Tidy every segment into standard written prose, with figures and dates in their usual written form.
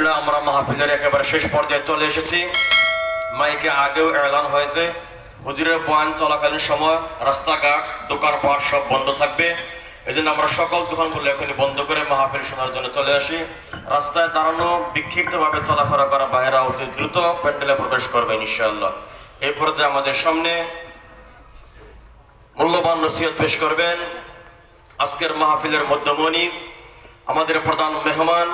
আলহামদুলিল্লাহ আমরা মাহফিলের একেবারে শেষ পর্যায়ে চলে এসেছি। মাইকে আগেও এলান হয়েছে, হুজুরের বয়ান চলাকালীন সময় রাস্তাঘাট দোকানপাট সব বন্ধ থাকবে। এই জন্য আমরা সকল দোকানগুলো এখনই বন্ধ করে মাহফিল শোনার জন্য চলে আসি। রাস্তায় দাঁড়ানো, বিক্ষিপ্তভাবে চলাফেরা করা বাইরা অতি দ্রুত প্যান্ডেলে প্রবেশ করবেন ইনশাআল্লাহ। এই পর্যায়ে আমাদের সামনে মূল্যবান নসিহত পেশ করবেন আজকের মাহফিলের মধ্যমণি, আমাদের প্রধান মেহমান,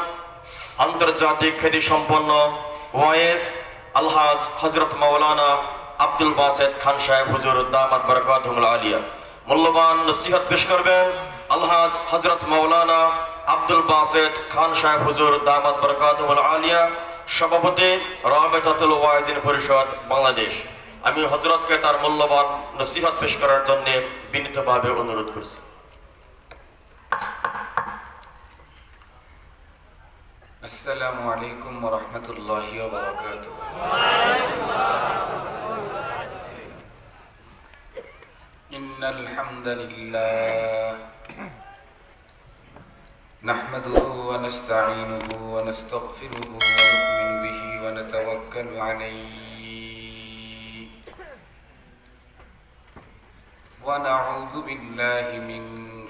আন্তর্জাতিক খ্যাতি সম্পন্ন ওয়াইএস আলহাজ হযরত মাওলানা আব্দুল বাসেত খান সাহেব হুজুর দামাত বরকাতুহুল আলিয়া। মূল্যবান নসিহত পেশ করবেন আলহাজ হযরত মাওলানা আব্দুল বাসেত খান সাহেব হুজুর দামাত বরকাতুহুল আলিয়া, সভাপতি রাবেতাতুল ওয়াইজিন পরিষদ বাংলাদেশ। আমি হযরতকে তার মূল্যবান নসিহত পেশ করার জন্য বিনীতভাবে অনুরোধ করছি। السلام عليكم ورحمة الله وبركاته. إن الحمد لله نحمده ونستعينه ونستغفره ونؤمن به ونتوكل عليه ونعوذ بالله من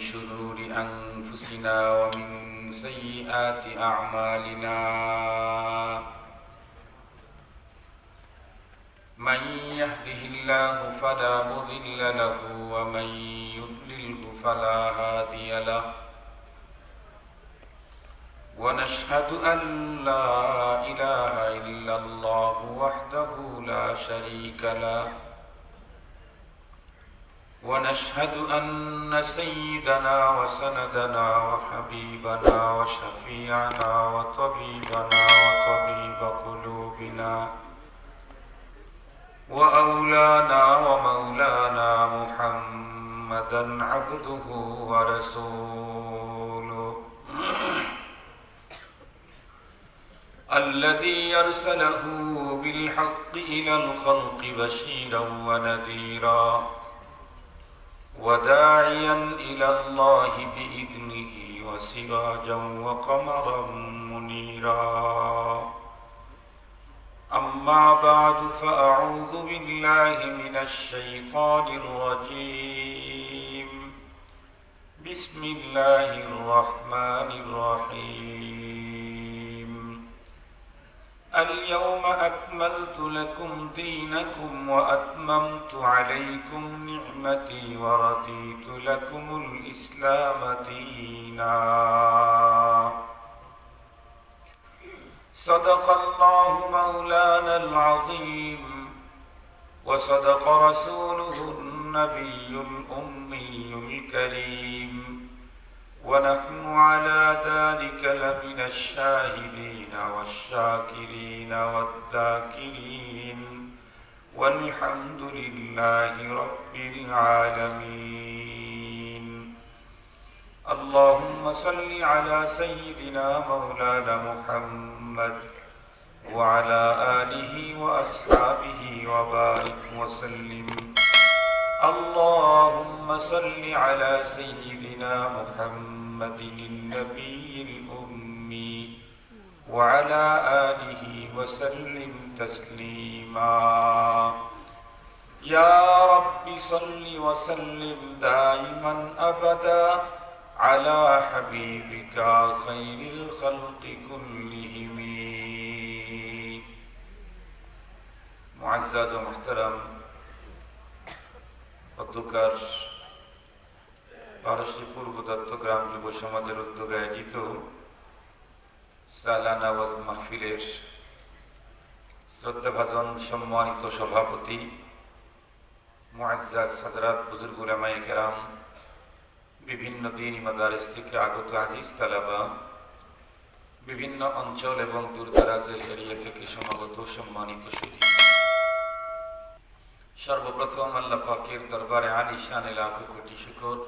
شرور أنفسنا ومن سيئات أعمالنا. من يهده الله فلا مضل له ومن يضلله فلا هادي له. ونشهد أن لا إله إلا الله وحده لا شريك له. ونشهد أن سيدنا وسندنا وحبيبنا وشفيعنا وطبيبنا وطبيب قلوبنا وأولانا ومولانا محمدا عبده ورسوله الذي أرسله بالحق إلى الخلق بشيرا ونذيرا وداعيا إلى الله بإذنه وسراجا وقمرا منيرا. أما بعد فأعوذ بالله من الشيطان الرجيم. بسم الله الرحمن الرحيم. اليوم أكملت لكم دينكم وأتممت عليكم نعمتي ورضيت لكم الإسلام دينا. صدق الله مولانا العظيم وصدق رسوله النبي الأمي الكريم ونحن على ذلك لمن الشاهدين والشاكرين والذاكرين والحمد لله رب العالمين. اللهم صل على سيدنا مولانا محمد وعلى آله وأصحابه وبارك وسلم. اللهم صل على سيدنا محمد النبي الأمي وعلى آله وسلم تسليما. يا رب صل وسلم دائما أبدا على حبيبك خير الخلق كلهم. معزز ومحترم অধ্যকার পারস্যিক পূর্ব দত্তগ্রাম যুব সমাজের উদ্যোগে আয়োজিত সালানা ওয়াজ মাহফিলের শ্রদ্ধাভাজন সম্মানিত সভাপতি মুআজ্জাজ হযরত বুজুর্গ উলামায়ে কেরাম, বিভিন্ন দ্বীনি মাদারিস থেকে আগত আজিজ তালাবা, বিভিন্ন অঞ্চল এবং দূরদরাজের এরিয়া থেকে সমাগত সম্মানিত সুধী, সর্বপ্রথম আল্লাহ পাকের দরবারে আলিশানে লাখো কোটি শুকর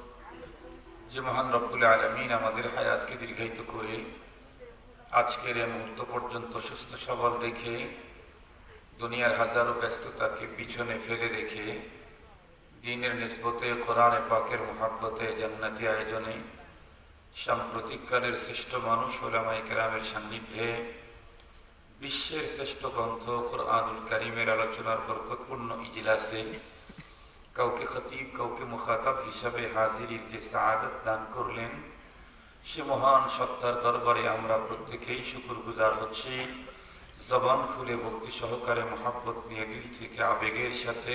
যে মহান রব্বুল আলামিন আমাদের হায়াতকে দীর্ঘায়িত করে আজকের এই মুহূর্ত পর্যন্ত সুস্থ সবল রেখে দুনিয়ার হাজারো ব্যস্ততাকে পিছনে ফেলে রেখে দ্বীনের নিসবতে কোরআনে পাকের মুহাব্বতে জান্নাতি আয়োজনে সাম্প্রতিককালের শ্রেষ্ঠ মানুষ উলামায়ে কেরামের সান্নিধ্যে বিশ্বের শ্রেষ্ঠ গ্রন্থ কোরআনুল কারীমের আলোচনার বরকতপূর্ণ ইজলাসে কাউকে খতিব কাউকে মুখাতাব হিসাবে হাজিরির যে সাআদত দান করলেন, সে মহান সত্তার দরবারে আমরা প্রত্যেকেই শুকরগুজার হচ্ছি। জবান খুলে ভক্তি সহকারে মহাব্বত নিয়ে দিল থেকে আবেগের সাথে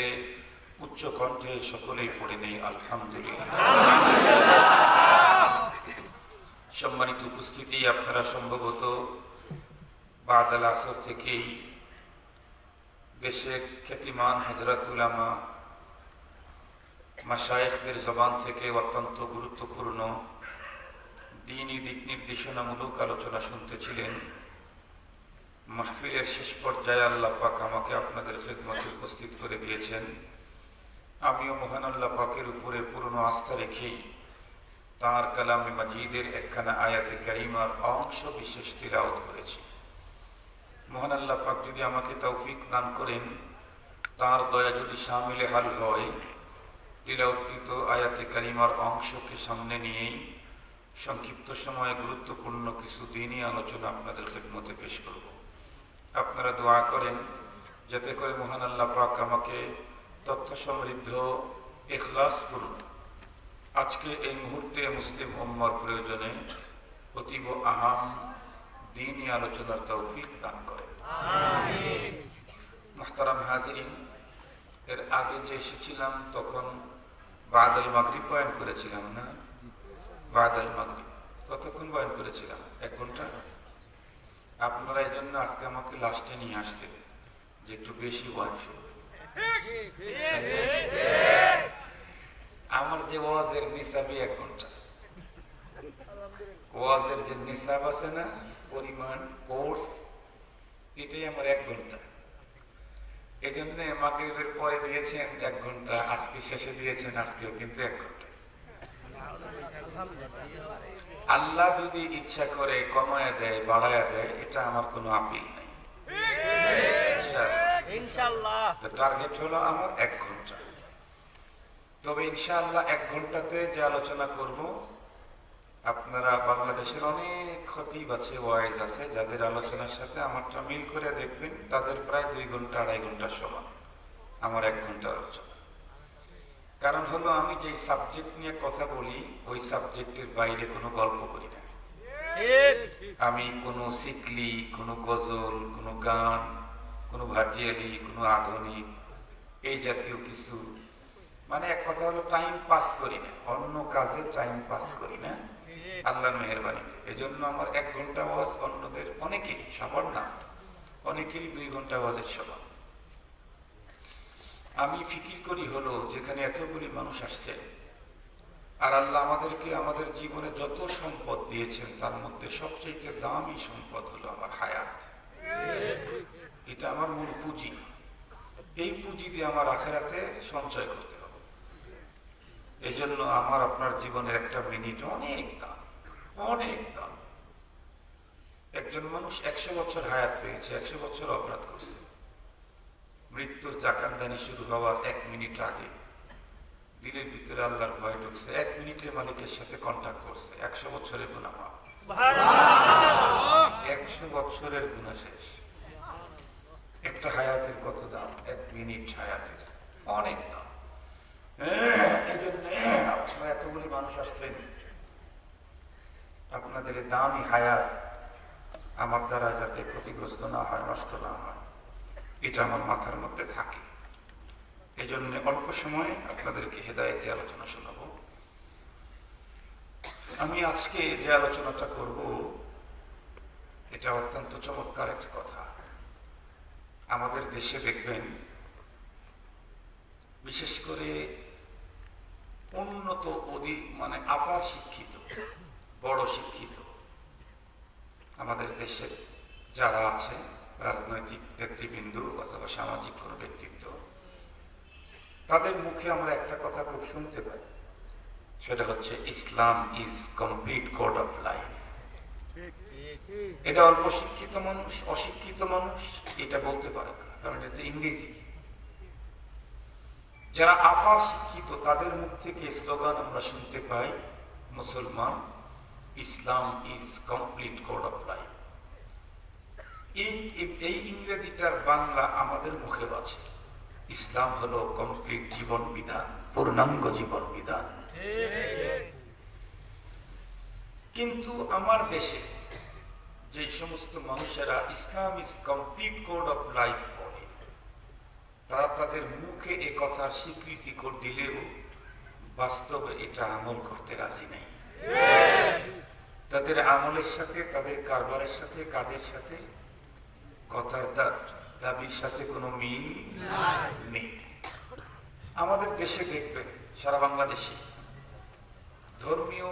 উচ্চ কণ্ঠে সকলেই পড়ে নেই আলহামদুলিল্লাহ। সম্মানিত উপস্থিতি, আপনারা সম্ভবত বাদাল আসর থেকেই দেশের খ্যাতিমান হযরত উলামা মাশায়েখদের জবান থেকে অত্যন্ত গুরুত্বপূর্ণ দ্বীনি দিক নির্দেশনামূলক আলোচনা শুনতেছিলেন। মাহফিলের শেষ পর্যায়ে আল্লাহ পাক আমাকে আপনাদের খেদমতে উপস্থিত করে দিয়েছেন। আমিও মহান আল্লাহ পাকের উপরে পূর্ণ আস্থা রেখেই তাঁর কালামে মাজিদের একখানা আয়াতে কারিমার অংশ বিশেষ তিলাওয়াত করেছি। মহান আল্লাহ পাক যদি আমাকে তৌফিক দান করেন, তাঁর দয়া যদি শামিলে হাল হয়, তিলাওয়াতকৃত আয়াতে কারিমার অংশকে সামনে নিয়েই সংক্ষিপ্ত সময়ে গুরুত্বপূর্ণ কিছু দ্বীনি আলোচনা আপনাদের খেদমতে পেশ করব। আপনারা দোয়া করেন যাতে করে মহান আল্লাহ পাক আমাকে তথ্য সমৃদ্ধ ইখলাস করুন আজকে এই মুহূর্তে মুসলিম উম্মার প্রয়োজনে অতীব আহাম দ্বীনি আলোচনার তৌফিক দান করেন। আমিন। মুহতারাম হাজিরিন, এর আগে যে এসেছিলাম তখন বাদাল মাগরিব বয়ান করেছিলাম না? বাদাল মাগরিব কতক্ষণ বয়ান করেছিলাম? 1 ঘন্টা। আপনারা এই জন্য আজকে আমাকে লাস্টে নিয়ে আসছেন যে একটু বেশি বয়ান শুরু। আমার যে ওয়াজের নিসাবই 1 ঘন্টা। ওয়াজের যে নিসাব আছে না, পরিমাণ, কোর্স, এটাই আমার 1 ঘন্টা। এই জন্য মাগরিবের পরে দিয়েছেন 1 ঘন্টা, আজকে শেষে দিয়েছেন আজকেও কিন্তু 1 ঘন্টা। আল্লাহ যদি ইচ্ছা করে কমায়া দেয়, বাড়ায়া দেয়, এটা আমার কোনো আপিল নাই। ইনশাআল্লাহ টার্গেট হলো আমার 1 ঘন্টা। তবে ইনশাআল্লাহ 1 ঘন্টাতে যে আলোচনা করব, আপনারা বাংলাদেশের অনেক খতিব আছে, ওয়াইজ আছে, যাদের আলোচনার সাথে আমারটা মিল করে দেখবেন, তাদের প্রায় 2 ঘন্টা 2.5 ঘন্টা সমান আমার 1 ঘন্টা আলোচনা। কারণ হলো আমি যে সাবজেক্ট নিয়ে কথা বলি, ওই সাবজেক্টের বাইরে কোনো গল্প করি না। আমি কোনো সিকলি, কোনো গজল, কোনো গান, কোনো ভাটিয়ালি, কোনো আধুনিক এই জাতীয় কিছু, মানে এক কথা হলো টাইম পাস করি না, অন্য কাজে টাইম পাস করি না আল্লাহর মেহেরবানিতে। এজন্য আমার 1 ঘন্টা ওয়াজ অন্যদের অনেকেরই, সবার না, অনেকেরই 2 ঘন্টা ওয়াজের সমান। আমি ফিকির করি হলো যেখানে এতগুলি মানুষ আসছে, আর আল্লাহ আমাদেরকে আমাদের জীবনে যত সম্পদ দিয়েছেন তার মধ্যে সবচেয়ে দামি সম্পদ হলো আমার হায়াত। এটা আমার মূল পুঁজি। এই পুঁজি দিয়ে আমার আখিরাতে সঞ্চয় করতে হবে। এই জন্য আমার আপনার জীবনের 1টা মিনিট অনেক দাম, অনেক দাম। একজন মানুষ 100 বছর হায়াত পেয়েছে, 100 বছর অপরাধ করছে। মৃত্যুর জাকান্দানি শুরু হওয়ার 1 মিনিট আগে দিলের ভিতরে আল্লাহর ভয় ঢুকছে, 1 মিনিটে মালিকের সাথে কন্ট্যাক্ট করছে, 100 বছরের গুনাহ মাফ। 100 বছরের গুনাহ শেষ। একটা হায়াতের কত দাম? 1 মিনিট হায়াতের অনেক দাম। এই জন্য আপনারা এতগুলি মানুষ আসছেন, আপনাদের দামি হায়াত আমার দ্বারা যাতে ক্ষতিগ্রস্ত না হয়, নষ্ট না হয়, এটা আমার মাথার মধ্যে থাকে। এই জন্য অল্প সময় আপনাদেরকে হেদায়েতে আলোচনা শোনাব। আমি আজকে যে আলোচনাটা করব, এটা অত্যন্ত চমৎকার একটা কথা। আমাদের দেশে দেখবেন, বিশেষ করে উন্নত মানে আপার শিক্ষিত, বড় শিক্ষিত আমাদের দেশের যারা আছে, রাজনৈতিক নেতৃবৃন্দ অথবা সামাজিক কোনো ব্যক্তিত্ব, তাদের মুখে আমরা একটা কথা খুব শুনতে পাই, সেটা হচ্ছে Islam is complete code of life. এটা অল্প শিক্ষিত মানুষ, অশিক্ষিত মানুষ এটা বলতে পারে না, কারণ এটা ইংরেজি। যারা আপার শিক্ষিত তাদের মুখ থেকে স্লোগান আমরা শুনতে পাই, মুসলমান, Islam is complete code of life. এই ইংরেজিটার বাংলা আমাদের মুখে আছে। ইসলাম হলো কমপ্লিট জীবন বিধান, পূর্ণাঙ্গ জীবন বিধান। কিন্তু আমার দেশে যে সমস্ত মানুষেরা Islam is complete code of life বলে, তারা তাদের মুখে এ কথা স্বীকৃতি করে দিলেও বাস্তবে এটা আমল করতে রাজি নেই। তাদের আমলের সাথে, তাদের কারবারের সাথে, কাজের সাথে, কথার দাবির সাথে কোনো মিল নেই। আমাদের দেশে দেখবেন, সারা বাংলাদেশে ধর্মীয়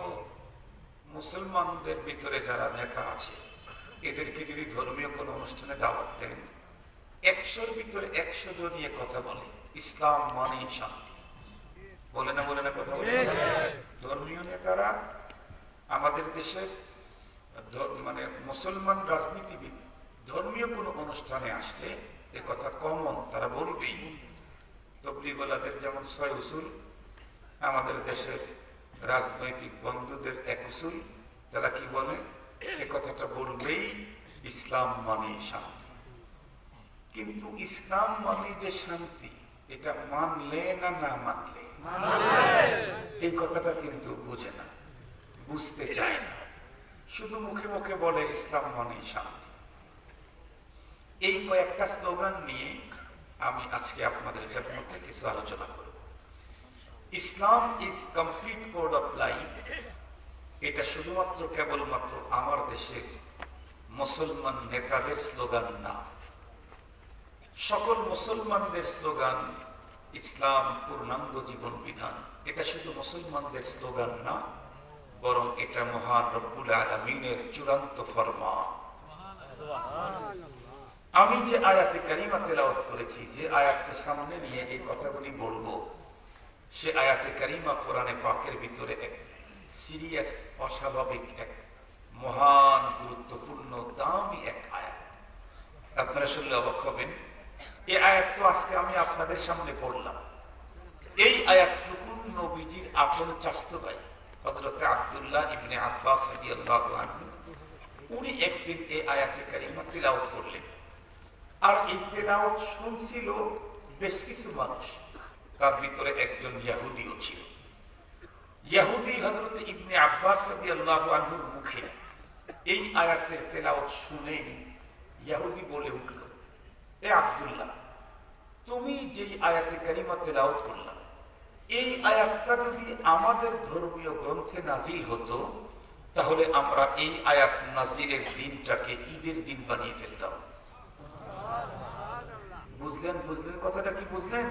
মুসলমানদের ভিতরে যারা নেতা আছে, এদেরকে যদি ধর্মীয় কোনো অনুষ্ঠানে দাওয়াত দেন, 100-র ভিতরে 100 জন নিয়ে কথা বলে ইসলাম মানে শান্তি। বলে না কথা বলে? ধর্মীয় নেতারা আমাদের দেশের মানে মুসলমান রাজনীতিবিদ ধর্মীয় কোনো অনুষ্ঠানে আসলে এ কথা কমন, তারা বলবেই। তবলিগওয়ালাদের যেমন 6 উসুল, আমাদের দেশের রাজনৈতিক বন্ধুদের 1 উসুল, তারা কি বলে? এ কথাটা বলবেই, ইসলাম মানে শান্তি। কিন্তু ইসলাম মানে যে শান্তি, এটা মানলে না মানলে, এই কথাটা কিন্তু বুঝে না, বুঝতে চায় না, শুধু মুখে মুখে বলে ইসলাম মানে শান্তি। এই কয়েকটা স্লোগান নিয়ে আমি আজকে আপনাদের খেদমতে কিছু আলোচনা করব। Islam is complete code of life, এটা শুধুমাত্র কেবলমাত্র আমার দেশের মুসলমান নেতাদের স্লোগান না, সকল মুসলমানদের স্লোগান। ইসলাম পূর্ণাঙ্গ জীবন বিধান, এটা শুধু মুসলমানদের স্লোগান না, বরং এটা মহান রব্বুল আলামিনের চূড়ান্ত ফরমান। আমি যে আয়াতে কারিমা তেলাওয়াত করেছি, যে আয়াতকে সামনে নিয়ে এই কথাগুলি বলবো, সে আয়াতে কারিমা কোরআনে পাকের ভিতরে এক সিরিয়াস, অস্বাভাবিক, এক মহান, গুরুত্বপূর্ণ, দামি এক আয়াত। আপনারা শুনলে অবাক হবেন। এই আয়াত তো আজকে আমি আপনাদের সামনে পড়লাম। এই আয়াতটুকু নবীজির আপন চাচাতো ভাই হযরত আব্দুল্লাহ ইবনে আব্বাস রাদিয়াল্লাহু আনহু, উনি একদিন এই আয়াতে কারিমা তেলাওয়াত করলেন। আর এই তেলাওয়াত শুনছিল বেশ কিছু মানুষ, তার ভিতরে একজন ইহুদিও ছিল। ইহুদি হযরত ইবনে আব্বাস রাদিয়াল্লাহু আনহুর মুখে এই আয়াতের তেলাওয়াত শুনে ইহুদি বলে উঠল, এ আব্দুল্লাহ, তুমি যেই আয়াতে কারিমা তেলাওয়াত করলা, এই আয়াতটা যদি আমাদের ধর্মীয় গ্রন্থে নাজিল হতো, তাহলে আমরা এই আয়াত নাজিলের দিনটাকে ঈদের দিন বানিয়ে ফেলতাম। বুঝলেন কথাটা কি বুঝলেন?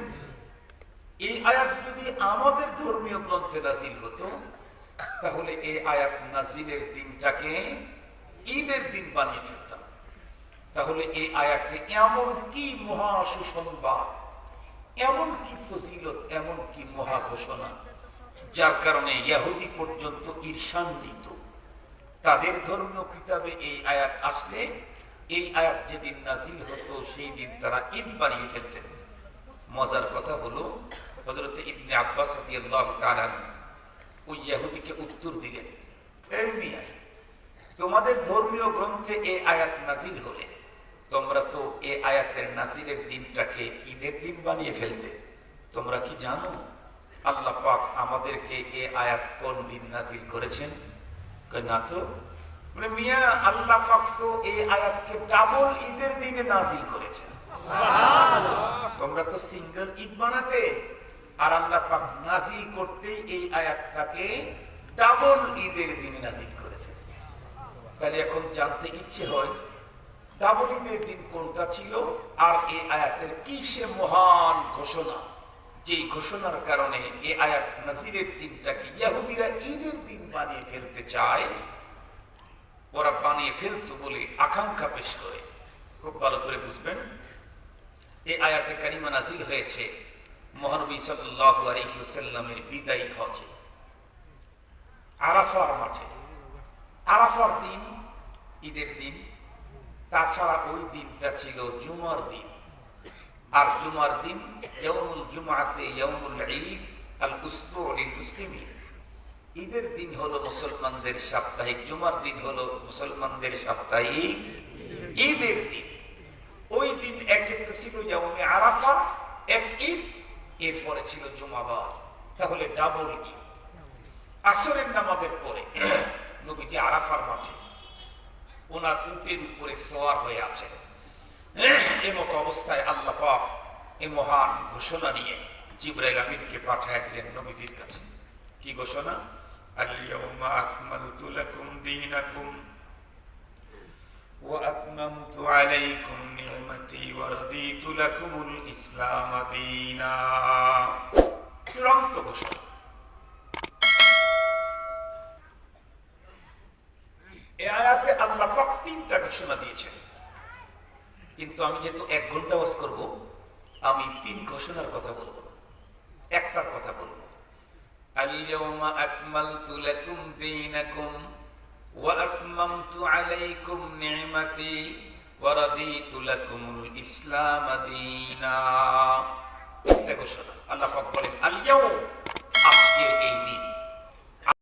এই আয়াত যদি আমাদের ধর্মীয় গ্রন্থে নাজিল হতো, তাহলে এই আয়াত নাজিলের দিনটাকে ঈদের দিন বানিয়ে ফেলতাম। তাহলে এই আয়াতে এমন কি মহা সুসংবাদ, এমন কি ফজিলত, এমন কি মহা ঘোষণা, যার কারণে ইহুদি পর্যন্ত ঈর্ষান্বিত। তাদের ধর্মীয় কিতাবে এই আয়াত আসলে, এই আয়াত যেদিন নাজিল হতো, সেই দিন তারা ঈদ বানিয়ে ফেলতেন। মজার কথা হলো, হযরত ইবনে আব্বাস রাদিয়াল্লাহু তাআলা ওই ইহুদিকে উত্তর দিলেন, এই মিয়া, তোমাদের ধর্মীয় গ্রন্থে এই আয়াত নাজিল হলে তোমরা তো এই আয়াতের নাজিলের দিনটাকে ঈদের দিন বানিয়ে ফেলতে। তোমরা কি জানো আল্লাহ পাক আমাদেরকে এই আয়াত কোন দিন নাজিল করেছেন? না তো। বলে, মিয়া, আল্লাহ পাক তো এই আয়াতকে ডাবল ঈদের দিনে নাজিল করেছেন। তোমরা তো সিঙ্গেল ঈদ বানাতে, আর আল্লাহ পাক নাজিল করতেই এই আয়াতটাকে ডাবল ঈদের দিনে নাজিল করেছেন। তাহলে এখন জানতে ইচ্ছে হয় ডাবল ঈদের দিন কোনটা ছিল, আর এই আয়াতের কি সে মহান ঘোষণা, যে ঘোষণার কারণে এই আয়াত নাজিলের দিনটাকে ইহুদিরা ঈদের দিন বানিয়ে ফেলতে চায়। ওরা বানিয়ে ফেলতো বলে আকাঙ্ক্ষা পেশ করে। খুব ভালো করে বুঝবেন, এই আয়াতে কারিমা নাজিল হয়েছে মহানবী সাল্লাল্লাহু আলাইহি ওয়াসাল্লামের বিদায়ী হজে, আরাফার মাঠে। আরাফার দিন ঈদের দিন, তাছাড়া ওই দিনটা ছিল জুমার দিন। আর জুমার দিন ইয়াউমুল জুমআতে ইয়াউমুল ঈদ আল উসবু লিল মুসলিমিন। ঈদের দিন হলো মুসলমানদের সাপ্তাহিক, জুমার দিন হলো মুসলমানদের সাপ্তাহিক ঈদের দিন। এরপরে ছিল জুমাবার, তাহলে ডাবল ঈদ। আসরের নামাজের পরে নবীজি আরাফার মাঠে ওনার উটের উপরে সওয়ার হয়ে আছে। এমতো অবস্থায় আল্লাহ পাক এই মহান ঘোষণা নিয়ে জিবরাইল আমিনকে পাঠায় দিলেন নবীজির কাছে। কি ঘোষণা? আল-ইয়াউমা আকমালতু লাকুম দীনাকুম ওয়া আতমামতু আলাইকুম নি'মাতি ওয়া রাদিতু লাকুমুল ইসলাম দীনা। চূড়ান্ত ঘোষণা। এই আয়াতে আল্লাহ পাক তিনটা ঘোষণা দিয়েছেন, কিন্তু আমি যেহেতু 1 ঘন্টা ওয়াজ করব, আমি 3 ঘোষণার কথা বলবো না, একটার কথা বলবো। আল-ইয়াউমা আকমালতু লাকুম দীনাকুম ওয়া আতমামতু আলাইকুম নি'মাতি ওয়া রাদিতু লাকুমুল ইসলাম দীনা।